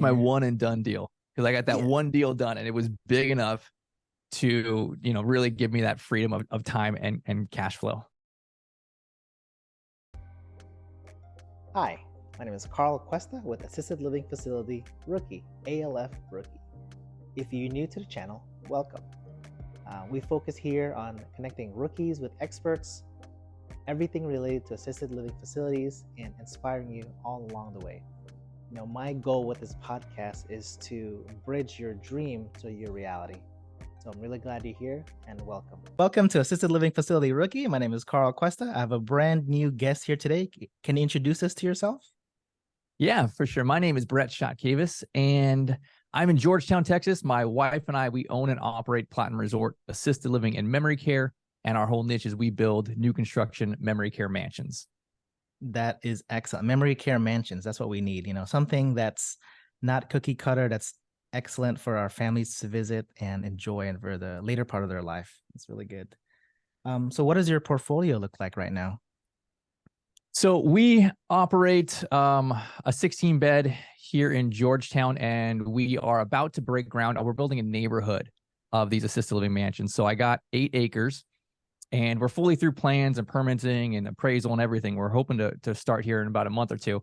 my Yeah. one and done deal, because I got that one deal done and it was big enough to, really give me that freedom of time and cash flow. Hi, my name is Carl Cuesta with Assisted Living Facility Rookie, ALF Rookie. If you're new to the channel, welcome. We focus here on connecting rookies with experts, everything related to assisted living facilities, and inspiring you all along the way. My goal with this podcast is to bridge your dream to your reality. So I'm really glad you're here, and welcome. Welcome to Assisted Living Facility Rookie. My name is Carl Cuesta. I have a brand new guest here today. Can you introduce us to yourself? Yeah, for sure. My name is Brett Chotkevys, and I'm in Georgetown, Texas. My wife and I, we own and operate Platinum Resort Assisted Living and Memory Care, and our whole niche is we build new construction memory care mansions. That is excellent. Memory care mansions. That's what we need. Something that's not cookie cutter, that's excellent for our families to visit and enjoy and for the later part of their life. It's really good. So what does your portfolio look like right now? So we operate a 16-bed here in Georgetown, and we are about to break ground. We're building a neighborhood of these assisted living mansions. So I got 8 acres. And we're fully through plans and permitting and appraisal and everything. We're hoping to start here in about a month or two.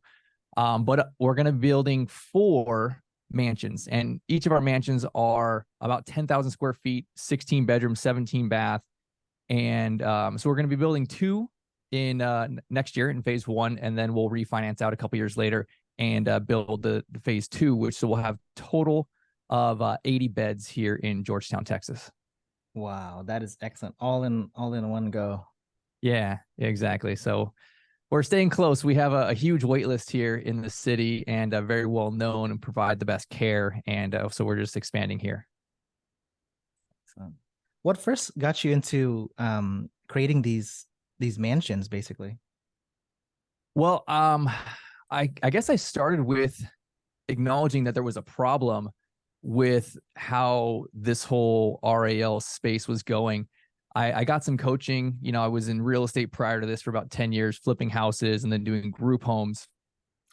But we're going to be building 4 mansions. And each of our mansions are about 10,000 square feet, 16 bedrooms, 17 bath. And so we're going to be building 2 in next year in phase 1. And then we'll refinance out a couple years later and build the phase 2, which so we'll have total of 80 beds here in Georgetown, Texas. Wow, that is excellent. All in one go. Yeah, exactly. So we're staying close. We have a huge wait list here in the city, and very well known and provide the best care. And so we're just expanding here. Excellent. What first got you into creating these mansions, basically? Well, I guess I started with acknowledging that there was a problem with how this whole RAL space was going. I got some coaching. I was in real estate prior to this for about 10 years, flipping houses and then doing group homes,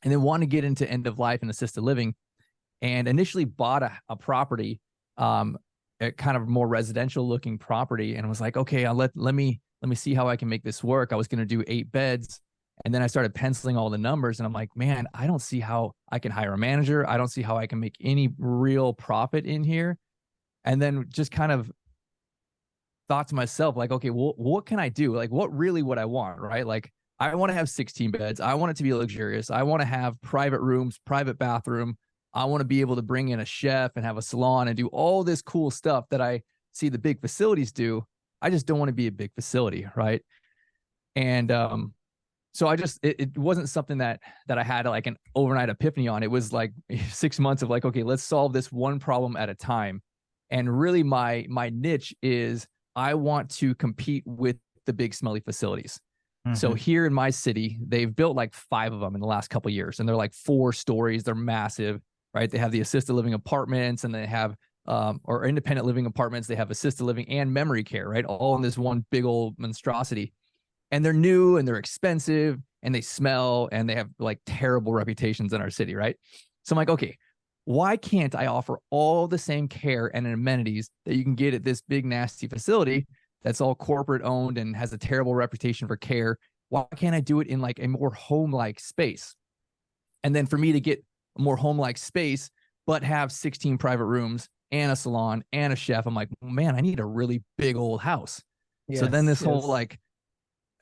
and then wanted to get into end of life and assisted living, and initially bought a property, a kind of more residential looking property, and was like, okay, let me see how I can make this work. I was going to do 8 beds. And then I started penciling all the numbers, and I'm like, man, I don't see how I can hire a manager. I don't see how I can make any real profit in here. And then just kind of thought to myself, like, okay, well, what can I do? Like, what really would I want, right? Like, I want to have 16 beds. I want it to be luxurious. I want to have private rooms, private bathroom. I want to be able to bring in a chef and have a salon and do all this cool stuff that I see the big facilities do. I just don't want to be a big facility, right? And so it wasn't something that I had like an overnight epiphany on. It was like 6 months of like, okay, let's solve this one problem at a time. And really my niche is I want to compete with the big smelly facilities. Mm-hmm. So here in my city, they've built like 5 of them in the last couple of years, and they're like 4 stories. They're massive, right? They have the assisted living apartments, and they have or independent living apartments. They have assisted living and memory care, right? All in this one big old monstrosity. And they're new and they're expensive and they smell and they have like terrible reputations in our city, right? So I'm like, okay, why can't I offer all the same care and amenities that you can get at this big, nasty facility that's all corporate owned and has a terrible reputation for care? Why can't I do it in like a more home-like space? And then for me to get a more home-like space, but have 16 private rooms and a salon and a chef, I'm like, man, I need a really big old house. Yes, so then this whole like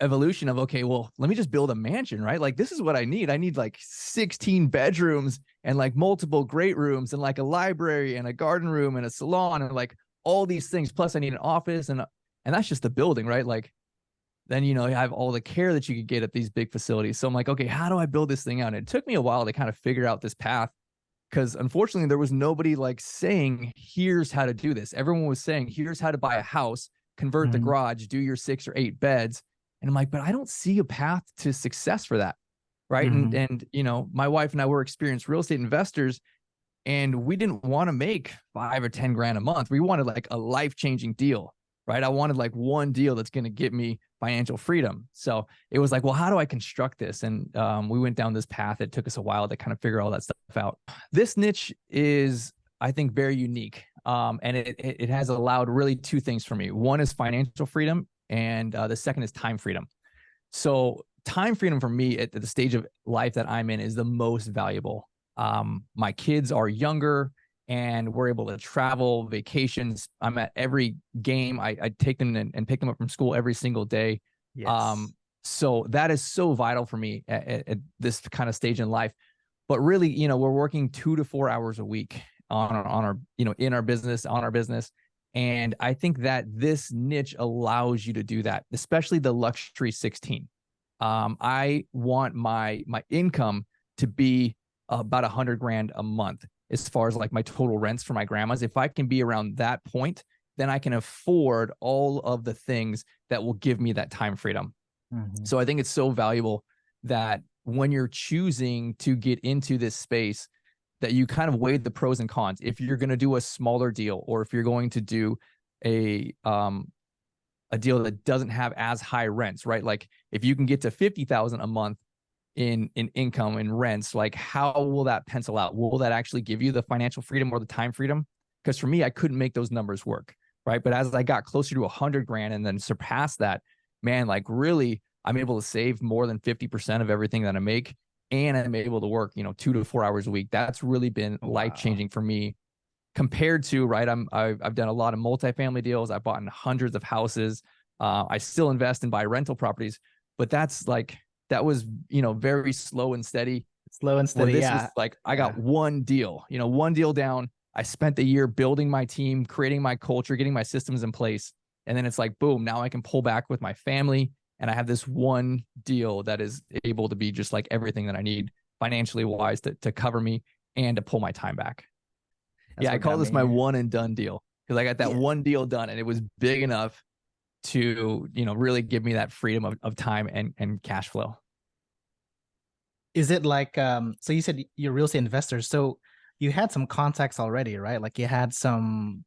evolution of, okay, well, let me just build a mansion, right? Like, this is what I need. I need like 16 bedrooms and like multiple great rooms and like a library and a garden room and a salon and like all these things. Plus I need an office, and that's just the building, right? Like, then, you have all the care that you could get at these big facilities. So I'm like, okay, how do I build this thing out? And it took me a while to kind of figure out this path, because unfortunately there was nobody like saying, here's how to do this. Everyone was saying, here's how to buy a house, convert the garage, do your 6 or 8 beds. And I'm like, but I don't see a path to success for that, right? Mm-hmm. And my wife and I were experienced real estate investors, and we didn't want to make 5 or 10 grand a month. We wanted like a life-changing deal, right? I wanted like one deal that's going to get me financial freedom. So it was like, well, how do I construct this? And we went down this path. It took us a while to kind of figure all that stuff out. This niche is, I think, very unique. And it has allowed really two things for me. One is financial freedom, and the second is time freedom. So time freedom for me at the stage of life that I'm in is the most valuable. My kids are younger and we're able to travel, vacations. I'm at every game. I take them and pick them up from school every single day. Yes. So that is so vital for me at this kind of stage in life. But really, you know, we're working 2 to 4 hours a week on our, you know, in our business, on our business. And I think that this niche allows you to do that, especially the luxury 16. I want my income to be about 100 grand a month as far as like my total rents for my grandmas. If I can be around that point, then I can afford all of the things that will give me that time freedom. Mm-hmm. So I think it's so valuable that when you're choosing to get into this space, that you kind of weigh the pros and cons. If you're going to do a smaller deal, or if you're going to do a deal that doesn't have as high rents, right? Like if you can get to 50,000 a month in income and rents, like how will that pencil out? Will that actually give you the financial freedom or the time freedom? Because for me, I couldn't make those numbers work, right? But as I got closer to 100 grand and then surpassed that, man, like really, I'm able to save more than 50% of everything that I make, and I'm able to work, you know, 2 to 4 hours a week. That's really been life changing for me. Compared to, right, I've done a lot of multifamily deals. I've bought in hundreds of houses. I still invest and buy rental properties, but that was, you know, very slow and steady. Slow and Where steady. this Yeah. was like, I got one deal, you know, one deal down. I spent the year building my team, creating my culture, getting my systems in place. And then it's like, boom, now I can pull back with my family. And I have this one deal that is able to be just like everything that I need financially wise to cover me and to pull my time back. That's I what call got me this my here. one and done deal, because I got that Yeah. one deal done and it was big enough to, you know, really give me that freedom of time and cash flow. Is it like so you said you're real estate investors, so you had some contacts already, right? Like you had some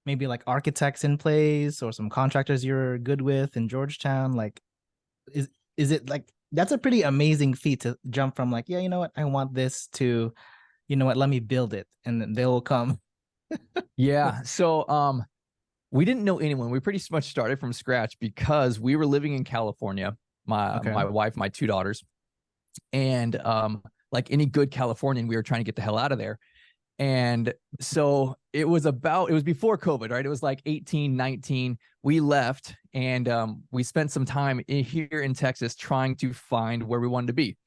maybe like architects in place or some contractors you're good with in Georgetown. Like is is it like that's a pretty amazing feat to jump from like, yeah, you know what, I want this to, you know what, let me build it and then they'll come. Yeah. So we didn't know anyone. We pretty much started from scratch because we were living in California, Okay. my wife, my two daughters. And like any good Californian, we were trying to get the hell out of there. And so it was before COVID, right? It was like 18, 19. We left and we spent some time here in Texas trying to find where we wanted to be.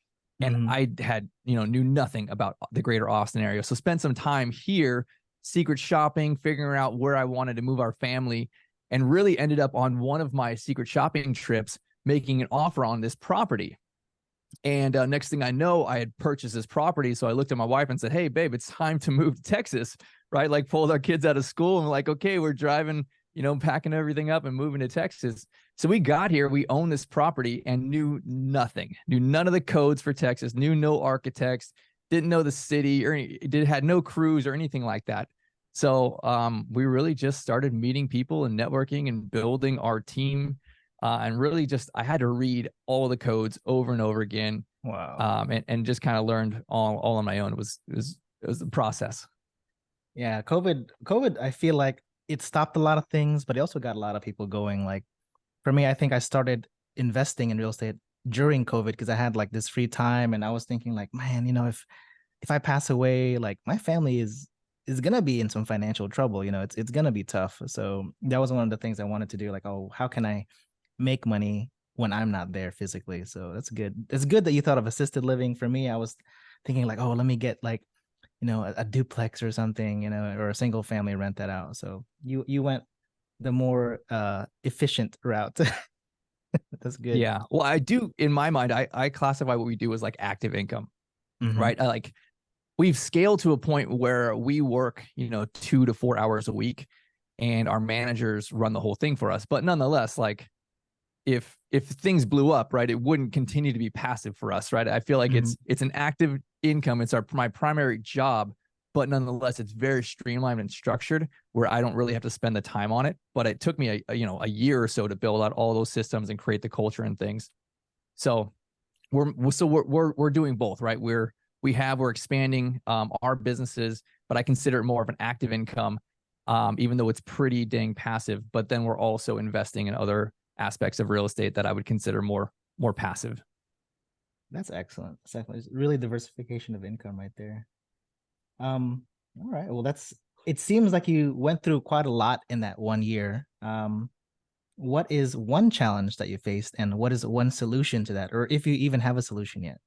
And Mm-hmm. I had, you know, knew nothing about the greater Austin area. So spent some time here, secret shopping, figuring out where I wanted to move our family, and really ended up on one of my secret shopping trips making an offer on this property. And next thing I know, I had purchased this property. So I looked at my wife and said, "Hey, babe, it's time to move to Texas," right? Like pulled our kids out of school and like, okay, we're driving, you know, packing everything up and moving to Texas. So we got here, we owned this property and knew nothing, knew none of the codes for Texas, knew no architects, didn't know the city or had no crews or anything like that. So we really just started meeting people and networking and building our team. And really just, I had to read all the codes over and over again. Wow. And just kind of learned all on my own. It was a process. Yeah, COVID, I feel like it stopped a lot of things, but it also got a lot of people going. Like for me, I think I started investing in real estate during COVID because I had like this free time and I was thinking like, man, you know, if I pass away, like my family is gonna be in some financial trouble. You know, it's gonna be tough. So that was one of the things I wanted to do. Like, oh, how can I make money when I'm not there physically? So that's good. It's good that you thought of assisted living. For me, I was thinking like, oh, let me get like, you know, a duplex or something, you know, or a single family, rent that out. So you went the more efficient route. That's good. Yeah. Well, I do, in my mind, I classify what we do as like active income, Mm-hmm. right? Like we've scaled to a point where we work, you know, 2 to 4 hours a week and our managers run the whole thing for us. But nonetheless, like if things blew up, right, it wouldn't continue to be passive for us, right? I feel like Mm-hmm. it's an active income. It's my primary job, but nonetheless, it's very streamlined and structured where I don't really have to spend the time on it. But it took me a year or so to build out all those systems and create the culture and things. So we're doing both, right? We're expanding our businesses, but I consider it more of an active income, even though it's pretty dang passive. But then we're also investing in other aspects of real estate that I would consider more passive. That's excellent. That's excellent. It's really diversification of income right there. All right. Well, it seems like you went through quite a lot in that 1 year. What is one challenge that you faced, and what is one solution to that, or if you even have a solution yet?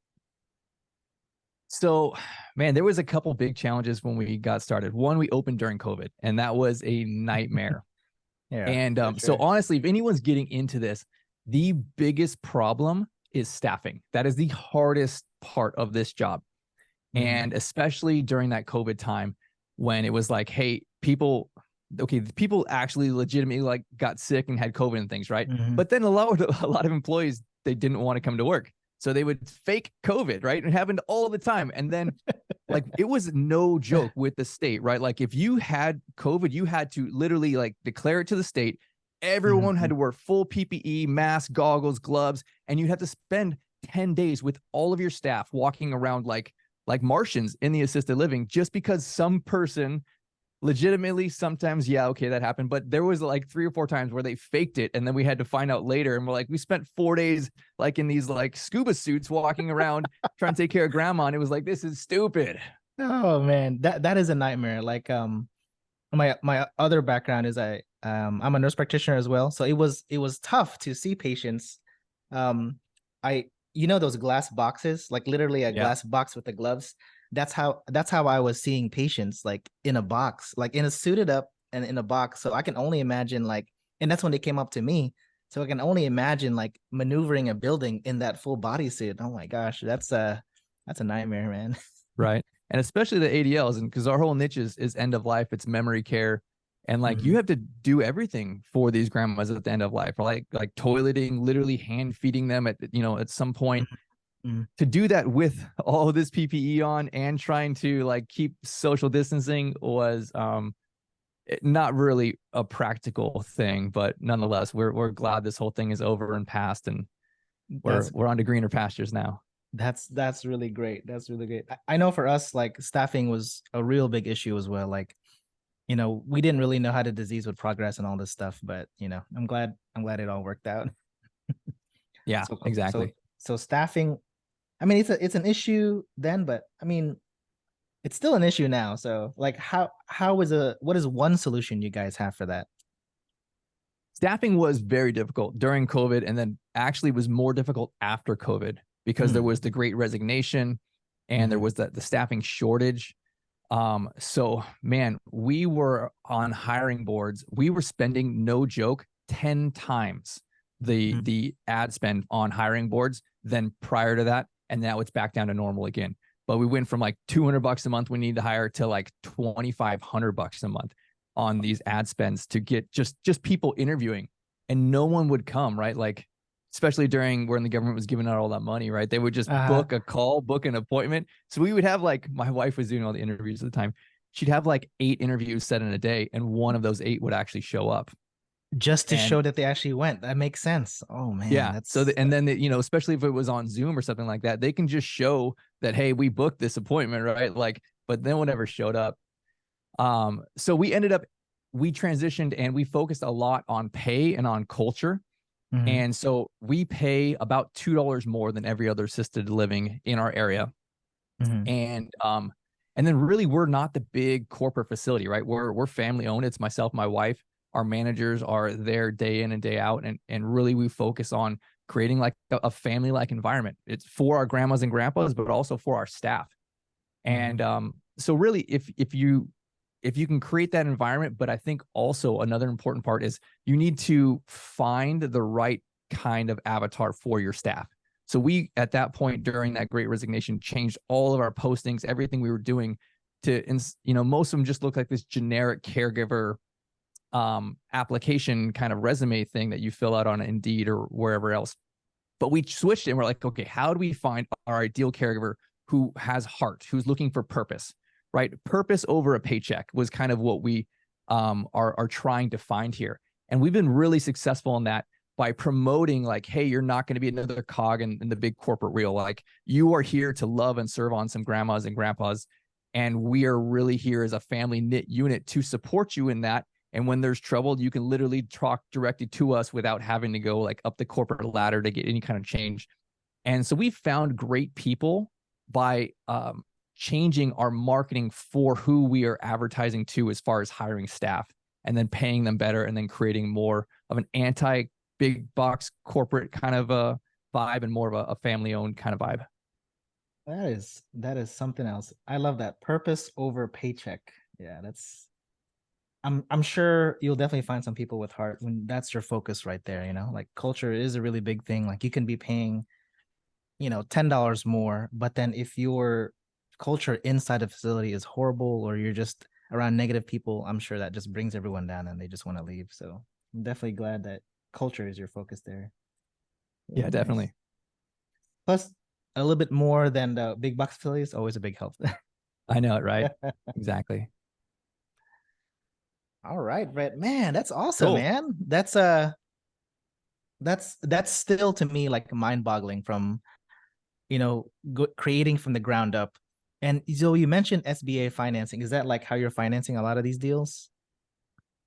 So, man, there was a couple big challenges when we got started. One, we opened during COVID, and that was a nightmare. Yeah, And for so, sure. honestly, if anyone's getting into this, the biggest problem is staffing. That is the hardest part of this job. Mhm. And especially during that COVID time when it was like, hey, people actually legitimately like got sick and had COVID and things, right? Mhm. But then a lot of employees, they didn't want to come to work. So they would fake COVID, right? It happened all the time. And then like it was no joke with the state, right? Like if you had COVID, you had to literally like declare it to the state. Everyone had Mhm. to wear full PPE, mask, goggles, gloves, and you had to spend 10 days with all of your staff walking around like Martians in the assisted living just because some person legitimately sometimes, yeah, okay, that happened. But there was like 3 or 4 times where they faked it. And then we had to find out later. And we're like, we spent 4 days like in these like scuba suits walking around trying to take care of grandma. And it was like, this is stupid. Oh man, that is a nightmare. Like my other background is I'm a nurse practitioner as well. So it was tough to see patients. I those glass boxes, like literally a Yeah. glass box with the gloves. That's how I was seeing patients, like in a box, like in a suited up and in a box. So I can only imagine, like, and that's when they came up to me. So I can only imagine like maneuvering a building in that full bodysuit. Oh my gosh, that's a nightmare, man. Right. And especially the ADLs, and because our whole niche is end of life, it's memory care. And like you Mhm. have to do everything for these grandmas at the end of life, like toileting, literally hand feeding them at some point. Mhm. To do that with all of this PPE on and trying to like keep social distancing was not really a practical thing, but nonetheless, we're glad this whole thing is over and past, and we're That's we're on to greener pastures now. that's really great. That's really great. I know for us, like staffing was a real big issue as well. Like, we didn't really know how the disease would progress and all this stuff, but I'm glad it all worked out. Yeah, So so exactly. so staffing, I mean, it's an issue then, but I mean, it's still an issue now. So like what is one solution you guys have for that? Staffing was very difficult during COVID, and then actually was more difficult after COVID because there Mm. was the great resignation and there Mhm. was the staffing shortage. So man, we were on hiring boards. We were spending, no joke, 10 times the Mhm. the ad spend on hiring boards than prior to that. And now it's back down to normal again. But we went from like $200 a month we need to hire to like $2,500 a month on these ad spends to get just people interviewing, and no one would come, right? Like especially during when the government was giving out all that money, right? They would just Uh-huh. book a call, book an appointment. So we would have like my wife was doing all the interviews at the time. She'd have like 8 interviews set in a day, and one of those 8 would actually show up. Just to And show that they actually went. That makes sense. Oh man, yeah, so that's and then especially if it was on Zoom or something like that, they can just show that hey, we booked this appointment, right? Like, but no one ever showed up. So we transitioned and we focused a lot on pay and on culture. Mhm. And so we pay about $2 more than every other assisted living in our area. Mhm. And then really we're not the big corporate facility, right? We're family owned. It's myself, my wife, our managers are there day in and day out. And really we focus on creating like a family like environment. It's for our grandmas and grandpas, but also for our staff. Mhm. And so really if you can create that environment, but I think also another important part is you need to find the right kind of avatar for your staff. So we, at that point during that great resignation, changed all of our postings, everything we were doing to, most of them just look like this generic caregiver application kind of resume thing that you fill out on Indeed or wherever else. But we switched it and we're like, okay, how do we find our ideal caregiver who has heart, who's looking for purpose, right? Purpose over a paycheck was kind of what we are trying to find here. And we've been really successful in that by promoting like, hey, you're not going to be another cog in the big corporate wheel. Like you are here to love and serve on some grandmas and grandpas. And we are really here as a family knit unit to support you in that. And when there's trouble, you can literally talk directly to us without having to go like up the corporate ladder to get any kind of change. And so we found great people by changing our marketing for who we are advertising to as far as hiring staff and then paying them better and then creating more of an anti big box corporate kind of a vibe and more of a family owned kind of vibe. That is something else. I love that. Purpose over paycheck. Yeah, that's I'm sure you'll definitely find some people with heart when that's your focus right there, you know. Like culture is a really big thing. Like you can be paying, $10 more, but then if your culture inside a facility is horrible or you're just around negative people, I'm sure that just brings everyone down and they just want to leave. So I'm definitely glad that culture is your focus there. Really Yeah, nice. definitely. Plus, a little bit more than the big box facilities, always a big help. I know it, right? Exactly. All right, Brett. Man, that's awesome, Cool. man. That's still to me like mind-boggling from creating from the ground up. And so you mentioned SBA financing. Is that like how you're financing a lot of these deals?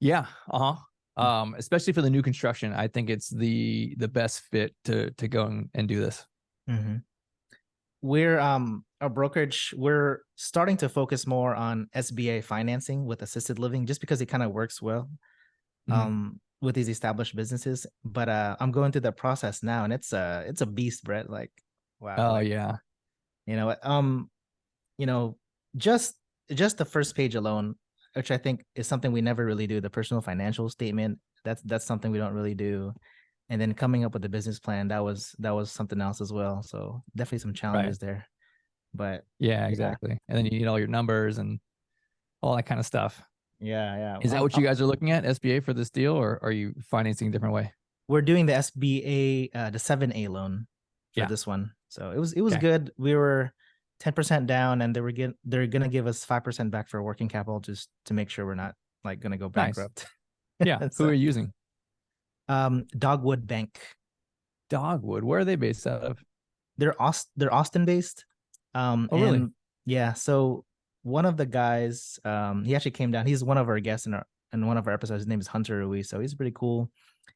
Yeah. Uh-huh. Especially for the new construction, I think it's the best fit to go and do this. Mm-hmm. We're a brokerage. We're starting to focus more on SBA financing with assisted living, just because it kind of works well Mhm. with these established businesses. But I'm going through the process now, and it's a beast, Brett. Like, wow, Oh like yeah. you know, um, you know, just just the first page alone, which I think is something we never really do, the personal financial statement. That's something we don't really do. And then coming up with the business plan, that was something else as well. So definitely some Right. challenges there. But Yeah, yeah, exactly. And then you need all your numbers and all that kind of stuff. yeah. Is that what you guys are looking at, SBA for this deal, or are you financing a different way? We're doing the SBA, the 7A loan for Yeah. this one. So it was Okay. good. We were 10% down, and they're gonna give us 5% back for working capital just to make sure we're not like gonna go Nice. bankrupt. Yeah. Who So are you using? Dogwood Bank. Dogwood. Where are they based out of? They're Austin based. Oh, really? And yeah, so one of the guys, he actually came down. He's one of our guests in one of our episodes. His name is Hunter Ruiz, so he's pretty cool.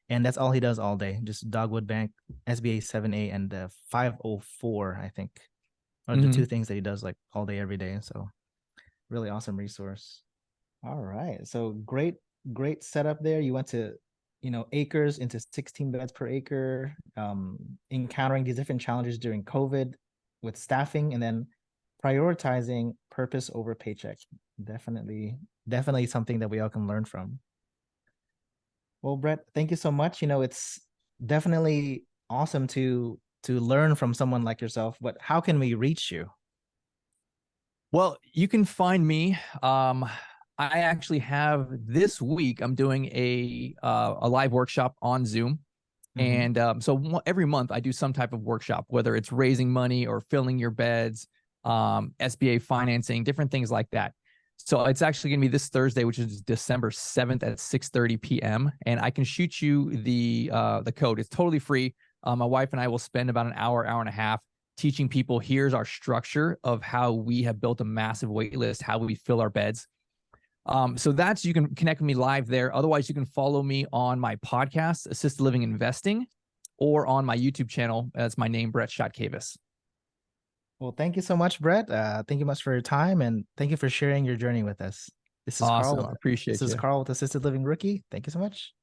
And that's all he does all day, just Dogwood Bank, SBA 7A, and 504, I think, are the two Hmm. things that he does like all day, every day. So really awesome resource. All right, so great setup there. You went to acres into 16 beds per acre, encountering these different challenges during COVID with staffing, and then prioritizing purpose over paycheck. Definitely something that we all can learn from. Well, Brett, thank you so much. It's definitely awesome to learn from someone like yourself, but how can we reach you? Well, you can find me. I actually have this week. I'm doing a live workshop on Zoom, Mm-hmm. and so every month I do some type of workshop, whether it's raising money or filling your beds, SBA financing, different things like that. So it's actually going to be this Thursday, which is December 7th at 6:30 p.m. And I can shoot you the code. It's totally free. My wife and I will spend about an hour, hour and a half teaching people. Here's our structure of how we have built a massive wait list, how we fill our beds. So that's, you can connect with me live there. Otherwise, you can follow me on my podcast, Assisted Living Investing, or on my YouTube channel. That's my name, Brett Chotkevys. Well, thank you so much, Brett. Thank you much for your time, and thank you for sharing your journey with us. This is Carl Awesome. with I this appreciate is you. Carl with Assisted Living Rookie. Thank you so much.